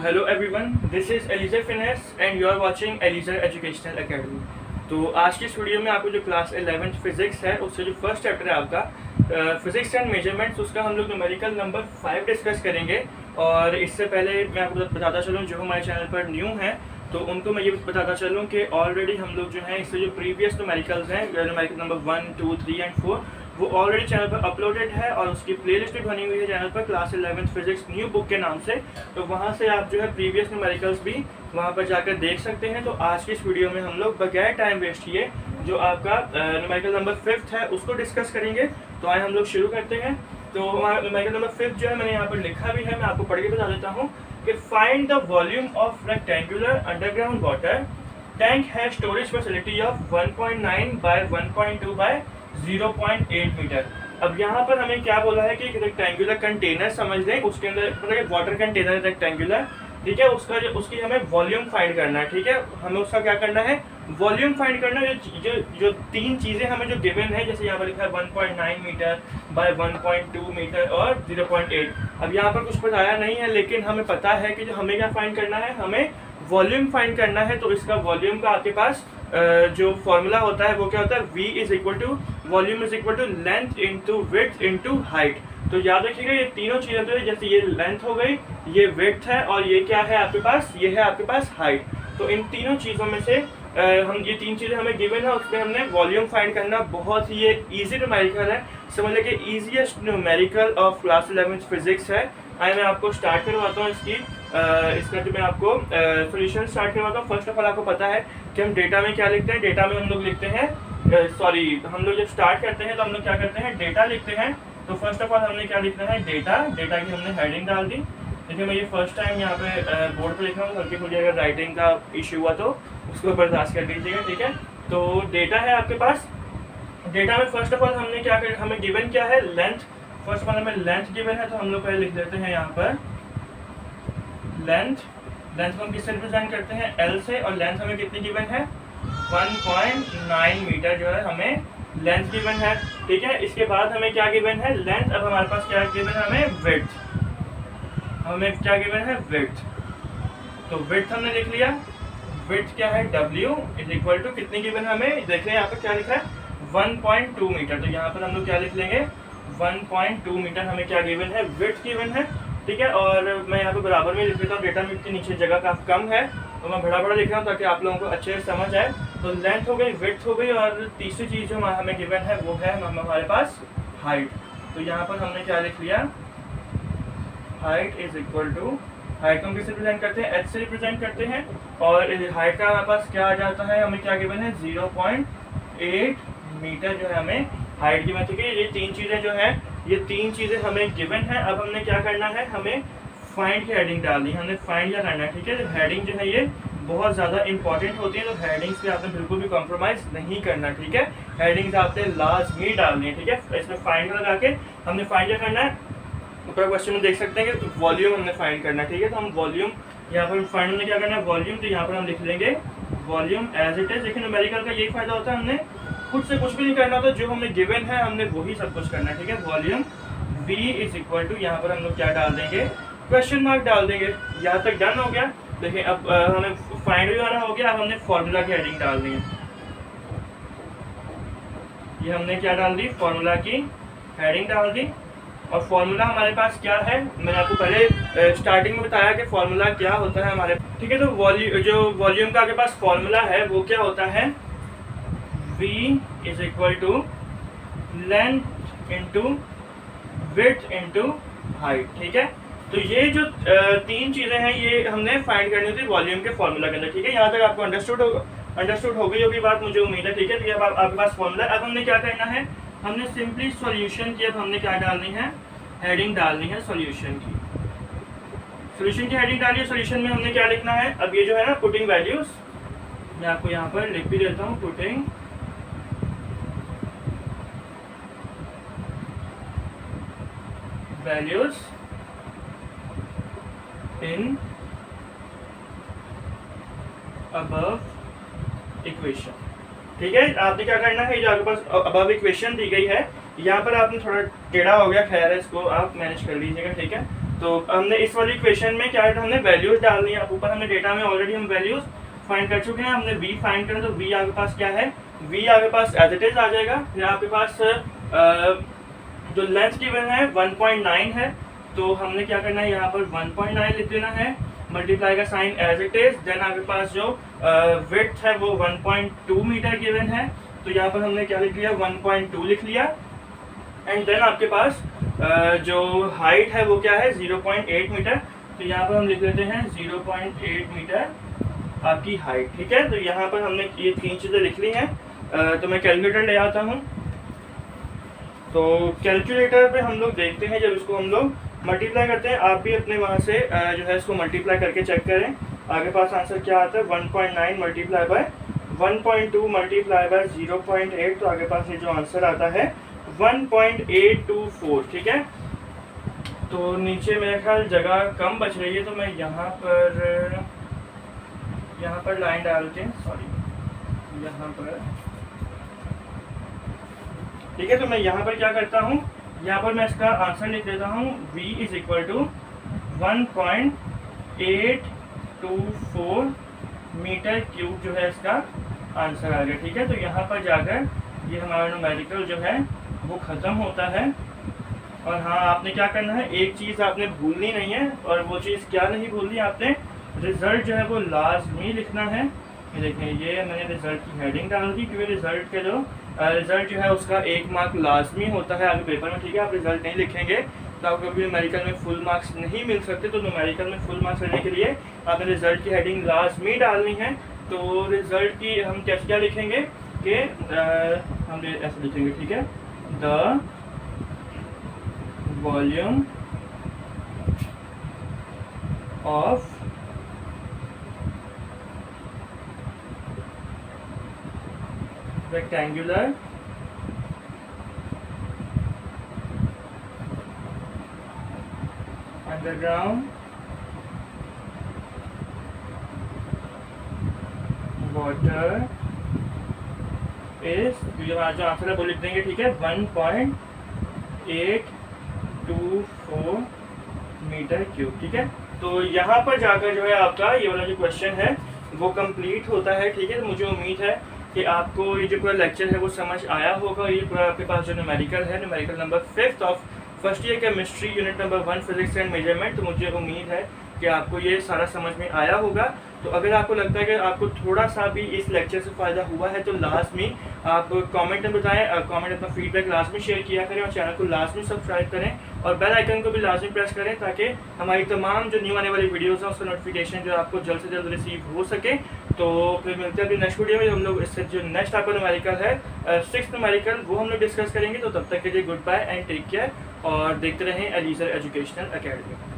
hello everyone, this is Eliezer Finesse and you are watching Eliezer Educational Academy। तो आज की इस video में आपको जो क्लास 11th फिजिक्स है उससे जो फर्स्ट चैप्टर है आपका फिजिक्स एंड मेजरमेंट्स, उसका हम लोग न्यूमेरिकल नंबर 5 डिस्कस करेंगे। और इससे पहले मैं आपको बताता चलूँ जो हमारे चैनल पर न्यू हैं तो उनको मैं ये बताता चलूँ कि ऑलरेडी हम लोग जो हैं इससे जो प्रीवियस न्यूमेरिकल्स हैं, न्यूमेरिकल नंबर 1, 2, 3 एंड 4, वो ऑलरेडी चैनल पर अपलोडेड है और उसकी प्लेलिस्ट भी बनी हुई है चैनल पर class 11th physics new book के नाम से। तो वहाँ से आप जो है प्रीवियस न्यूमेरिकल्स भी वहाँ पर जाकर देख सकते हैं। तो आज की इस वीडियो में हम लोग बगैर टाइम वेस्ट किए जो आपका न्यूमेरिकल नंबर 5th है उसको डिस्कस करेंगे। तो आए हम लोग शुरू करते हैं। तो हमारा न्यूमेरिकल नंबर 5 जो है मैंने यहाँ पर लिखा भी है, मैं आपको पढ़ के बता देता हूँ कि find the volume of rectangular underground water tank है storage facility of 1.9 by 1.2 by 0.8 metre. अब यहाँ पर हमें क्या बोला है कि एक रेक्टेंगुलर कंटेनर समझ लें, उसके अंदर मतलब वाटर कंटेनर रेक्टेंगुलर, ठीक है, उसकी हमें वॉल्यूम फाइंड करना है। ठीक है, हमें उसका क्या करना है, वॉल्यूम फाइंड करना है। जो तीन चीज़ें हमें जो गिवन है, जैसे यहाँ पर लिखा है 1.9 मीटर बाय 1.2 मीटर और 0.8। अब यहाँ पर कुछ बताया नहीं है लेकिन हमें पता है कि जो हमें क्या फाइंड करना है, हमें वॉल्यूम फाइंड करना है। तो इसका वॉल्यूम का आपके पास जो फॉर्मूला होता है वो क्या होता है, V is equal to volume is equal to length into width into height. तो याद रखिएगा ये तीनों चीज़ें तो जैसे ये लेंथ हो गई, ये विड्थ है और ये क्या है आपके पास, ये है आपके पास हाइट। तो इन तीनों चीज़ों में से हम ये तीन चीज़ें हमें गिवन है, उसमें हमने वॉल्यूम फाइंड करना। बहुत ही ये ईजी न्यूमेरिकल है, समझ लें कि easiest numerical of class 11th physics है। आइए मैं आपको स्टार्ट करवाता हूँ इसका जो मैं आपको सोल्यूशन स्टार्ट करवाता हूँ। फर्स्ट ऑफ ऑल आपको पता है कि हम डेटा में क्या लिखते हैं, डेटा में हम लोग लिखते हैं हम लोग जब स्टार्ट करते हैं तो हम लोग क्या करते हैं, डेटा लिखते हैं। तो फर्स्ट ऑफ ऑल हमने क्या लिखना है, डेटा की हमने हेडिंग डाल दी। देखिए मैं ये फर्स्ट टाइम यहाँ पे बोर्ड पे लिख रहा हूँ, हल्की फुल्की अगर राइटिंग का इशू हुआ तो उसको बर्दाश्त कर दीजिएगा, ठीक है। तो डेटा है आपके पास, डेटा में फर्स्ट ऑफ ऑल हमने क्या कर, हमें गिवन क्या है, लेंथ। फर्स्ट ऑफ ऑल हमें लेंथ गिवन है तो हम लोग पहले लिख देते हैं यहाँ पर लेंथ को हम किससे रिप्रेजेंट करते हैं, L से, और लेंथ हमें कितनी गिवन है, 1.9 मीटर जो है हमें लेंथ गिवन है, ठीक है। इसके बाद हमें क्या गिवन है, लेंथ। अब हमारे पास क्या गिवन है, हमें विड्थ, हमें क्या गिवन है, विड्थ। तो विड्थ हमने लिख लिया, विड्थ क्या है, W इज इक्वल टू कितनी गिवन है हमें, देख लें यहाँ पर क्या लिखा है, 1.2 मीटर। तो यहाँ पर हम लोग क्या लिख लेंगे, 1.2 मीटर हमें क्या गिवन है, विड्थ गिवन है, ठीक है। और मैं यहाँ पे बराबर में लिख लेता हूँ, डेटा में के नीचे जगह काफ़ी कम है तो मैं बड़ा लिख रहा हूँ ताकि आप लोगों को अच्छे से समझ आए। तो लेंथ हो गई, विड्थ हो गई, और तीसरी चीज़ जो हमें गिवन है वो है हमारे पास हाइट। तो यहाँ पर हमने क्या लिख लिया, height is equal to, height को हम किससे रिप्रेजेंट करते हैं, H से रिप्रेजेंट करते हैं। और हाइट का हमारे पास क्या आ जाता है, हमें क्या गिवन है, 0.8 मीटर जो है हमें हाइट गिवन, ठीक है। ये तीन चीज़ें जो है, ये तीन चीज़ें हमें गिवन है। अब हमने क्या करना है, हमें फाइंड की हेडिंग डालनी है, हमने फाइंड क्या करना है, ठीक है। हेडिंग जो है ये बहुत ज़्यादा इंपॉर्टेंट होती है, तो हेडिंग्स पे आपने बिल्कुल भी कॉम्प्रोमाइज़ नहीं करना, ठीक है। हेडिंग्स आपने लाजमी डालनी है, ठीक है। इसमें फाइंड लगा के हमने फाइंड क्या करना है, ऊपर क्वेश्चन में देख सकते हैं कि वॉल्यूम हमने फाइंड करना है, ठीक है। तो हम वॉल्यूम यहाँ पर फाइंड हमने क्या करना है, वॉल्यूम। तो यहाँ पर हम लिख लेंगे वॉल्यूम एज इट इज़। लेकिन न्यूमेरिकल का यही फायदा होता है, हमने खुद से कुछ भी नहीं करना होता, जो हमने गिवन है हमने वही सब कुछ करना है, ठीक है। Volume V is equal to, यहाँ पर हम लोग क्या डाल देंगे, क्वेश्चन मार्क डाल देंगे। यहाँ तक डन हो गया। देखिए अब हमें फाइंड भी वाला हो गया। अब हमने फॉर्मूला की हेडिंग डाल दी है, ये हमने क्या डाल दी, फॉर्मूला की हेडिंग डाल दी। और फॉर्मूला हमारे पास क्या है, मैंने आपको पहले स्टार्टिंग में बताया कि फॉर्मूला क्या होता है हमारे, ठीक है। तो जो वॉल्यूम का आपके पास फॉर्मूला है वो क्या होता है, V is equal to length into width into height, ठीक है। तो ये जो तीन चीज़ें हैं ये हमने फाइंड करनी होती है वॉल्यूम के फॉर्मूला के अंदर, ठीक है। यहाँ तक आपको अंडरस्टूड हो गई होगी बात, मुझे उम्मीद है, ठीक है। तो ये आपके पास फॉर्मूला। अब हमने क्या करना है, हमने सिंपली सॉल्यूशन की, अब हमने क्या डालनी है, हेडिंग डालनी है सॉल्यूशन की। सॉल्यूशन की हेडिंग डालिए। सॉल्यूशन में हमने क्या लिखना है, अब ये जो है ना पुटिंग वैल्यूज, मैं आपको यहाँ पर लिख भी देता हूँ, putting values in above equation, ठीक है। आपने क्या करना है, जो आपके पास अबव इक्वेशन दी गई है, यहाँ पर आपने थोड़ा टेढ़ा हो गया, खैर है, इसको आप मैनेज कर लीजिएगा, ठीक है। तो हमने इस वाली इक्वेशन में क्या है, हमने वैल्यूज डालनी है। ऊपर हमने डेटा में ऑलरेडी हम वैल्यूज फाइंड कर चुके हैं, हमने v फाइंड करना, तो v आपके पास क्या है, v आपके पास एज इट इज आ जाएगा। फिर आपके पास जो लेंथ गिवन है 1.9 है, तो हमने क्या करना है, यहाँ पर 1.9 लिख देना है, मल्टीप्लाई का sign as it is. Then आपके पास जो विड्थ है वो 1.2 मीटर गिवन है, तो यहाँ पर हमने क्या लिख लिया, 1.2 लिख लिया। एंड देन आपके पास जो हाइट है वो क्या है, 0.8 मीटर, तो यहाँ पर हम लिख लेते हैं 0.8 मीटर आपकी हाइट। ठीक है, तो यहाँ पर हमने ये 3 चीज़ें लिख ली हैं। तो मैं कैलकुलेटर ले आता हूँ। तो कैलकुलेटर पे हम लोग देखते हैं, जब इसको हम लोग मल्टीप्लाई करते हैं, आप भी अपने वहाँ से जो है इसको मल्टीप्लाई करके चेक करें। आगे पास आंसर क्या आता है, 1.9 मल्टीप्लाई बाय 1.2 मल्टीप्लाई बाय 0.8, तो आगे पास ये जो आंसर आता है 1.824। ठीक है, तो नीचे मेरे ख्याल जगह कम बच रही है, तो मैं यहाँ पर लाइन डालते हैं, सॉरी यहाँ पर। ठीक है, तो मैं यहाँ पर क्या करता हूँ, यहाँ पर मैं इसका आंसर लिख देता हूँ, v is equal to 1.824 metre cube जो है इसका आंसर आ गया। ठीक है, तो यहाँ पर जाकर ये हमारा न्यूमेरिकल जो है वो ख़त्म होता है। और हाँ, आपने क्या करना है, एक चीज़ आपने भूलनी नहीं है, और वो चीज़ क्या नहीं भूलनी, आपने रिज़ल्ट जो है वो लाजमी लिखना है। ये देखें, ये मैंने रिज़ल्ट की हेडिंग डाल दी, क्योंकि रिज़ल्ट के जो रिज़ल्ट जो है उसका 1 मार्क लाजमी होता है आगे पेपर में। ठीक है, आप रिज़ल्ट नहीं लिखेंगे तो आपको कभी न्यूमेरिकल में फुल मार्क्स नहीं मिल सकते। तो न्यूमेरिकल में फुल मार्क्स लेने के लिए आपने रिज़ल्ट की हेडिंग लाजमी डालनी है। तो रिज़ल्ट की हम क्या लिखेंगे कि हम ऐसे लिखेंगे, ठीक है, the volume of rectangular underground water is, जो आंसर है वो लिख देंगे। ठीक है, 1.824 मीटर क्यूब। ठीक है, तो यहाँ पर जाकर जो है आपका ये वाला जो क्वेश्चन है वो कंप्लीट होता है। ठीक है, तो मुझे उम्मीद है कि आपको ये जो पूरा लेक्चर है वो समझ आया होगा। ये पूरा आपके पास जो न्यूमेरिकल है, numerical number 5th of first year chemistry, unit number 1 physics and measurement, तो मुझे उम्मीद है कि आपको ये सारा समझ में आया होगा। तो अगर आपको लगता है कि आपको थोड़ा सा भी इस लेक्चर से फ़ायदा हुआ है, तो लाजमी आप कमेंट में बताएं, कमेंट अपना फीडबैक लाजमी शेयर किया करें, और चैनल को लाजमी सब्सक्राइब करें, और बेल आइकन को भी लाजमी प्रेस करें, ताकि हमारी तमाम जो न्यू आने वाली वीडियोज़ हैं उसका नोटिफिकेशन जो आपको जल्द से जल्द रिसीव हो सके। तो फिर मिलते हैं अभी नेक्स्ट वीडियो में। हम लोग इससे जो नेक्स्ट आपका न्यूमेरिकल है 6th न्यूमेरिकल, वो हम लोग डिस्कस करेंगे। तो तब तक के लिए goodbye and take care, और देखते रहें एलिज़र एजुकेशनल अकेडमी।